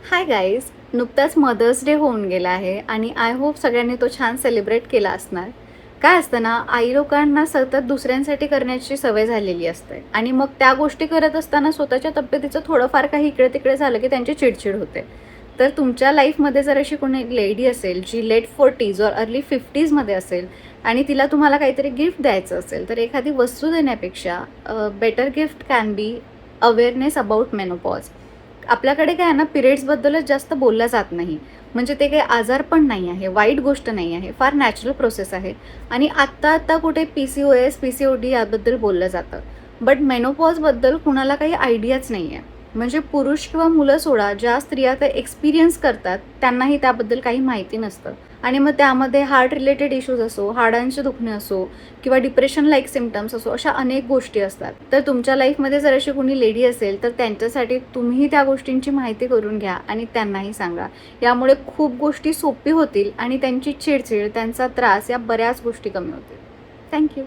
Hi guys, नुकताच mother's day होऊन गेला आहे आणि आय होप सगळ्यांनी तो छान सेलिब्रेट केला असणार. काय असतं ना, आई लोकांना सतत दुसऱ्यांसाठी करण्याची सवय झालेली असते आणि मग त्या गोष्टी करत असताना स्वतःच्या तब्येतीचं थोडंफार काही इकडे तिकडे झालं की त्यांची चिडचिड होते. तर तुमच्या लाईफमध्ये जर अशी कोणी लेडी असेल जी लेट 40s और अर्ली 50sमध्ये असेल आणि तिला तुम्हाला काहीतरी गिफ्ट द्यायचं असेल, तर एखादी वस्तू देण्यापेक्षा better gift can be awareness about menopause. आपल्याकडे काय आहे ना, पिरियड्सबद्दलच जास्त बोललं जात नाही. म्हणजे ते काही आजार पण नाही आहे, वाईट गोष्ट नाही आहे, फार नॅचरल प्रोसेस आहे आणि आत्ता कुठे PCOS, PCOD याबद्दल बोललं जातं. बट मेनोपॉजबद्दल कुणाला काही आयडियाच नाही आहे. म्हणजे पुरुष किंवा मुलं सोडा, ज्या स्त्रिया ते एक्सपिरियन्स करतात त्यांनाही त्याबद्दल काही माहिती नसतं आणि मग त्यामध्ये हार्ट रिलेटेड इश्यूज असो, हाडांचे दुखणे असो किंवा डिप्रेशन लाईक सिम्पटम्स असो, अशा अनेक गोष्टी असतात. तर तुमच्या लाईफमध्ये जर अशी कोणी लेडी असेल तर त्यांच्यासाठी तुम्ही त्या गोष्टींची माहिती करून घ्या आणि त्यांनाही सांगा. यामुळे खूप गोष्टी सोपी होतील आणि त्यांची चिडचिड, त्यांचा त्रास या बऱ्याच गोष्टी कमी होतील. थँक्यू.